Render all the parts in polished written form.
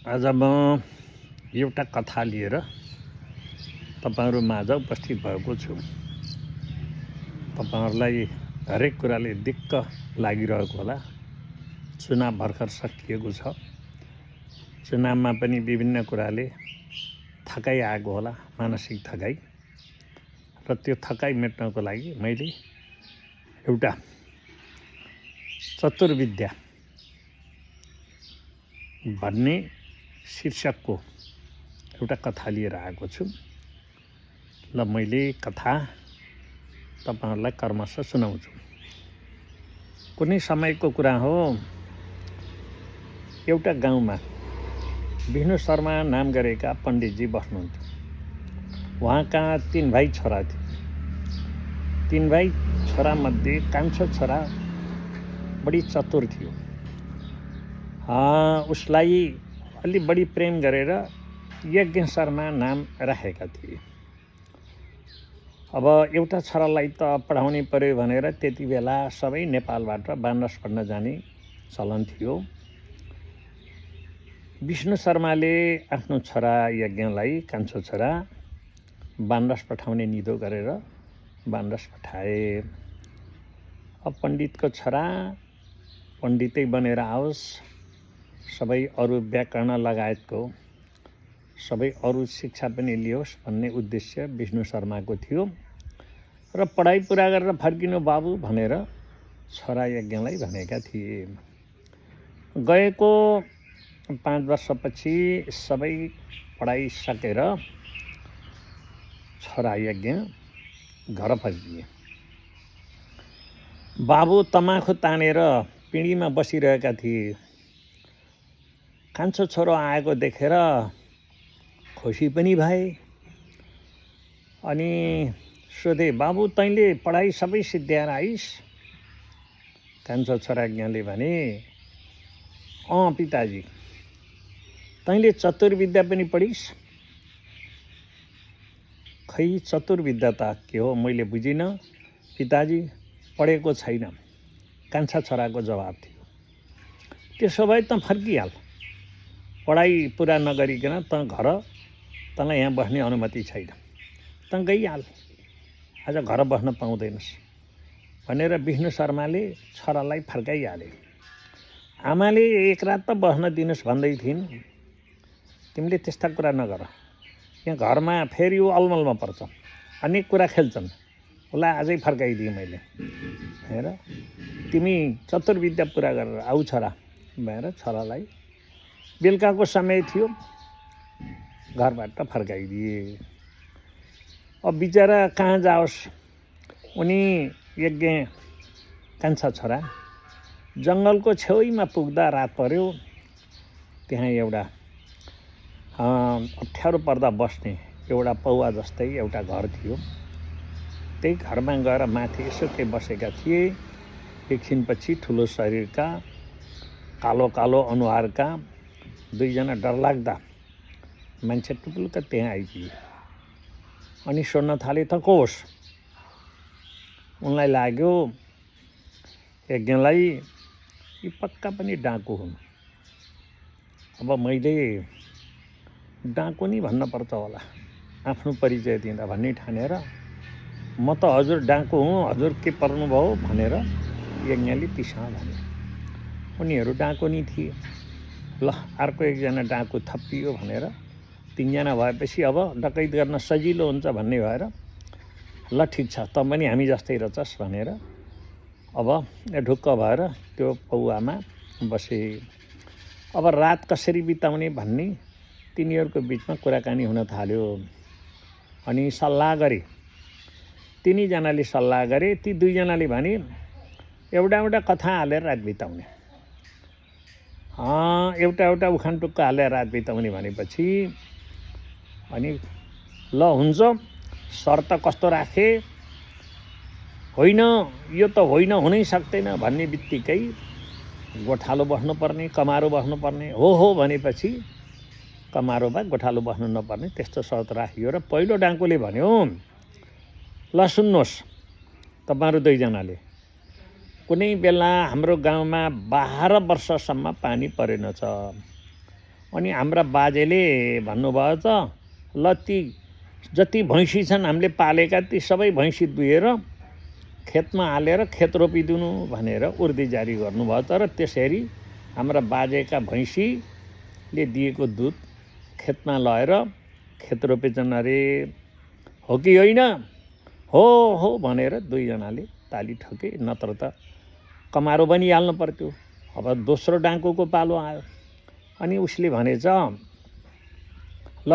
आज म एउटा कथा लिएर तपाईहरु माझ उपस्थित भएको छु। तपाईहरुलाई हरेक कुराले दिक्क लागिरहेको होला। चुनाव भर्खर सकिएको छ। चुनावमा पनि विभिन्न कुराले थकाइ आएको होला, मानसिक थकाइ। र त्यो थकाइ मेट्नको लागि मैले एउटा चतुर्विद्या भन्ने शीर्षकको एउटा कथा लिएर आएको छु। ल मैले कथा तपाईहरुलाई क्रमशः सुनाउँछु। कुनै समयको कुरा हो, एउटा गाउँमा विष्णु शर्मा नाम गरेका पण्डितजी बस्नुहुन्थ्यो। उहाँका 3 भाइ छोरा थिए। 3 भाइ छोरा मध्ये कान्छो छोरा बढी चतुर थियो। उसलाई अलि बढी प्रेम गरेर यज्ञ शर्मा नाम राखेका थिए। अब एउटा छोरालाई त पढाउनै पर्यो भनेर त्यति बेला सबै नेपालबाट बनारस पढ्न जाने चलन थियो। विष्णु शर्माले आफ्नो छोरा यज्ञलाई, कान्छो छोरा बनारस पठाउने निधो गरेर बनारस पठाए। अब पण्डितको छोरा पण्डितै बनेर आओस्, सबै अरू व्याकरण लगायतको सबै अरू शिक्षा पनि लियोस् भन्ने उद्देश्य विष्णु शर्माको थियो। र पढाइ पुरा गरेर फर्किनु बाबु भनेर छोरा यज्ञलाई भनेका थिए। गएको 5 वर्षपछि सबै पढाइ सकेर छोरा यज्ञ घर फर्किए। बाबु तमाखु तानेर पिँढीमा बसिरहेका थिए। कान्छो छोरो आएको देखेर खुसी पनि भए। अनि सोधे, बाबु तैँले पढाइ सबै सिद्ध्याएर आइस? कान्छो छोरा ज्ञले भने, पिताजी। तैँले चतुर्विद्या पनि पढिस? खै चतुर्विद्या त के हो मैले बुझिनँ पिताजी, पढेको छैन। कान्छा छोराको जवाब थियो। त्यसो भए त फर्किहाल। पढाइ पुरा नगरिकन तँलाई यहाँ बस्ने अनुमति छैन। त गइहाल। आज घर बस्न पाउँदैनस् भनेर विष्णु शर्माले छोरालाई फर्काइहाले। आमाले एक रात त बस्न दिनुस् भन्दै थिइन्। तिमीले त्यस्ता कुरा नगर। यहाँ घरमा फेरि ऊ अलमलमा पर्छ। अनेक कुरा खेल्छन्। उसलाई आजै फर्काइदिएँ मैले। हेर, तिमी चतुर्विद्या पुरा गरेर आऊ छोरा भनेर छोरालाई बेलुकाको समय थियो, घरबाट फर्काइदिए। अब बिचरा कहाँ जाओस्? उनी यज्ञ कान्छा छोरा जङ्गलको छेउमा पुग्दा रात पर्यो। त्यहाँ एउटा अप्ठ्यारो पर्दा बस्ने एउटा पौवा जस्तै एउटा घर थियो। त्यही घरमा गएर माथि यसो के बसेका थिए। एकछिनपछि ठुलो शरीरका, कालो कालो अनुहारका 2 जना डरलाग्दा मान्छे टुप्लुक्क त्यहाँ आइपुगे। अनि सोध्न थाले, त को होस्? उनलाई लाग्यो यज्ञलाई यी पक्का पनि डाँकु हुन्। अब मैले डाँकु नि भन्नुपर्छ होला आफ्नो परिचय दिँदा भन्ने ठानेर, म त हजुर डाँकु हुँ, हजुर के पर्नुभयो भनेर यज्ञले पिसाँ भने। उनीहरू डाँकु नि थिए। ल अर्को एकजना डाँकु थपियो भनेर 3 जना भएपछि अब डकैत गर्न सजिलो हुन्छ भन्ने भएर, ल ठिक छ त पनि हामी जस्तै रहेछस् भनेर अब ढुक्क भएर त्यो पौवामा बसे। अब रात कसरी बिताउने भन्ने तिनीहरूको बिचमा कुराकानी हुन थाल्यो। अनि सल्लाह गरे। 3 जनाले सल्लाह गरे। ती 2 जनाले भने एउटा कथा हालेर रात बिताउने। एउटा उखान टुक्का हालेर रात बिताउने भनेपछि अनि ल हुन्छ, शर्त कस्तो राखे? होइन, यो त होइन, हुनै सक्दैन भन्ने बित्तिकै गोठालो बस्नुपर्ने, कमारो बस्नुपर्ने हो भनेपछि कमारो बा गोठालो बस्नु नपर्ने त्यस्तो शर्त राखियो। र पहिलो डाँकुले भन्यो, ल सुन्नुहोस् तपाईहरु 2 जनाले, कुनै बेला हाम्रो गाउँमा 12 वर्षसम्म पानी परेनछ। अनि हाम्रा बाजेले भन्नुभयो त ल ती जति भैँसी छन् हामीले पालेका ती सबै भैँसी दुहेर खेतमा हालेर खेत रोपिदिनु भनेर उर्दी जारी गर्नुभयो। तर त्यसरी हाम्रा बाजेका भैँसीले दिएको दुध खेतमा लगेर खेत रोपेछन् अरे। हो कि होइन? हो भनेर दुईजनाले ताली ठोके, नत्र त कमारो बनिहाल्नु पर्थ्यो। अब दोस्रो डाँकुको पालो आयो अनि उसले भनेछ ल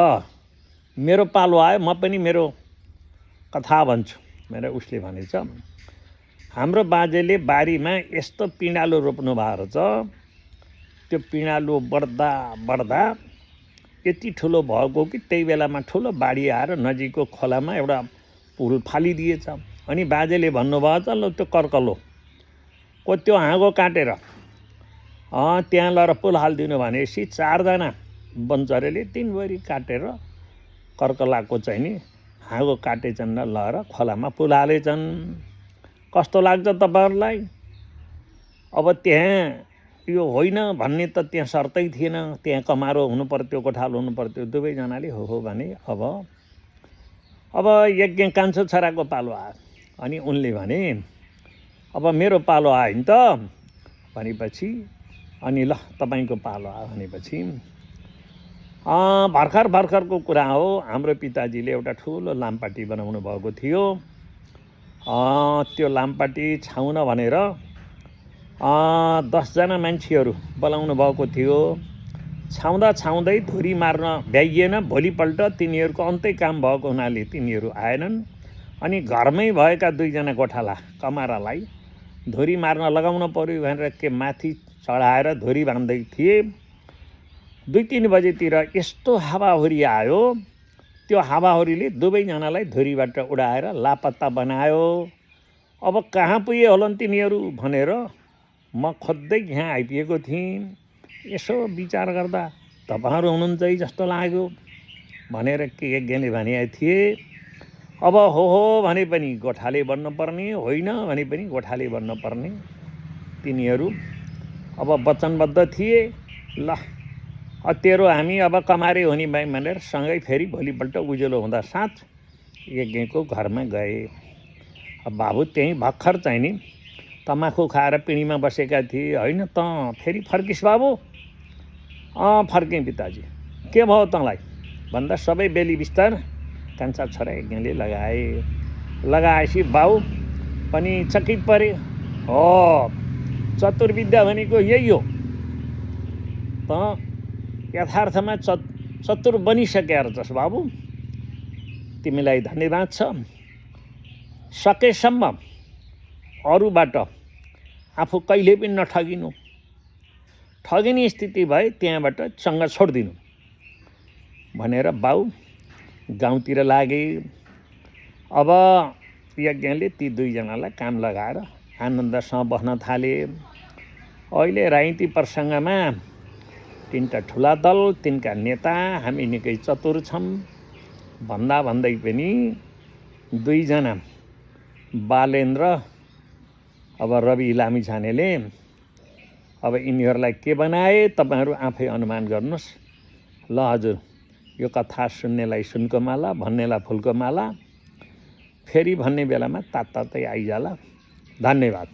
मेरो पालो आयो, म पनि मेरो कथा भन्छु भनेर उसले भनेछ हाम्रो बाजेले बारीमा यस्तो पिँडालु रोप्नु भएको रहेछ। त्यो पिँडालु बढ्दा बढ्दा यति ठुलो भएको कि त्यही बेलामा ठुलो बाढी आएर नजिकको खोलामा एउटा पुल फालिदिएछ। अनि बाजेले भन्नुभयो त ल त्यो कर्कलो को त्यो हाँगो काटेर त्यहाँ लगेर पुल हालिदिनु भनेपछि 4 जना बनचरेले दिनभरि काटेर कर्कलाको चाहिँ नि हाँगो काटेछन् र लगेर खोलामा पुल हालेछन्। कस्तो लाग्छ तपाईँहरूलाई? अब त्यहाँ यो होइन भन्ने त त्यहाँ सर्तै थिएन। त्यहाँ कमारो हुनु पर्थ्यो, गोठालो हुनु पर्थ्यो। दुवैजनाले हो भने अब यज्ञ कान्छो छोराको पालो आयो। अनि उनले भने अब मेरो पालो आयो नि त भनेपछि अनि ल तपाईँको पालो आयो भनेपछि भर्खरको कुरा हो। हाम्रो पिताजीले एउटा ठुलो लामपाटी बनाउनु भएको थियो। त्यो लामपाटी छाउन भनेर 10 जना मान्छेहरू बोलाउनु भएको थियो। छाउँदै धुरी मार्न भ्याइएन। भोलिपल्ट तिनीहरूको अन्तै काम भएको हुनाले तिनीहरू आएनन्। अनि घरमै भएका 2 जना गोठाला कमारालाई धुरी मार्न लगाउन पर्यो भनेर के माथि चढाएर धुरी बाँध्दै थिए। 2-3 बजेतिर यस्तो हावाहुरी आयो। त्यो हावाहुरीले दुवैजनालाई धुरीबाट उडाएर लापत्ता बनायो। अब कहाँ पुगे होलान् तिनीहरू भनेर म खोज्दै यहाँ आइपुगेको थिएँ। यसो विचार गर्दा तपाईँहरू हुनुहुन्छ जस्तो लाग्यो भनेर के यज्ञले भनेका थिए। अब हो भने पनि गोठाले बन्नुपर्ने, होइन भने पनि गोठाले बन्नुपर्ने तिनीहरू अब वचनबद्ध थिए। ल तेरो हामी अब कमारे हुने भाइ भनेर सँगै फेरि भोलिपल्ट उज्यालो हुँदा साँझ यज्ञको घरमा गए। अब बाबु त्यहीँ भर्खर चाहिँ नि तमाखु खाएर पिँढीमा बसेका थिए। होइन त फेरि फर्किस् बाबु? फर्केँ पिताजी। के भयो तँलाई भन्दा सबै बेली बिस्तार कान्छा छोरा यज्ञले लगाएपछि बाउ पनि चकित परे। हो चतुर्विद्या भनेको यही हो। त यथार्थमा चतुर बनिसकेर छस् बाबु। तिमीलाई धन्यवाद छ। सकेसम्म अरूबाट आफू कहिले पनि नठगिनु। ठगिने स्थिति भए त्यहाँबाट चङ्गा छोडिदिनु भनेर बाउ गाउँतिर लागे। अब यज्ञले ती 2 जनालाई काम लगाएर आनन्दसँग बस्न थाले। अहिले राजनीति प्रसङ्गमा 3टा ठुला दल, तिनका नेता हामी निकै चतुर छौँ भन्दै पनि 2 जना बालेन्द्र अब रवि लामिछानेले अब यिनीहरूलाई के बनाए तपाईँहरू आफै अनुमान गर्नुहोस्। ल हजुर यो कथा सुन्नेलाई सुनको माला, भन्नेलाई फुलको माला, फेरि भन्ने बेलामा तात्तातै आइजाला। धन्यवाद।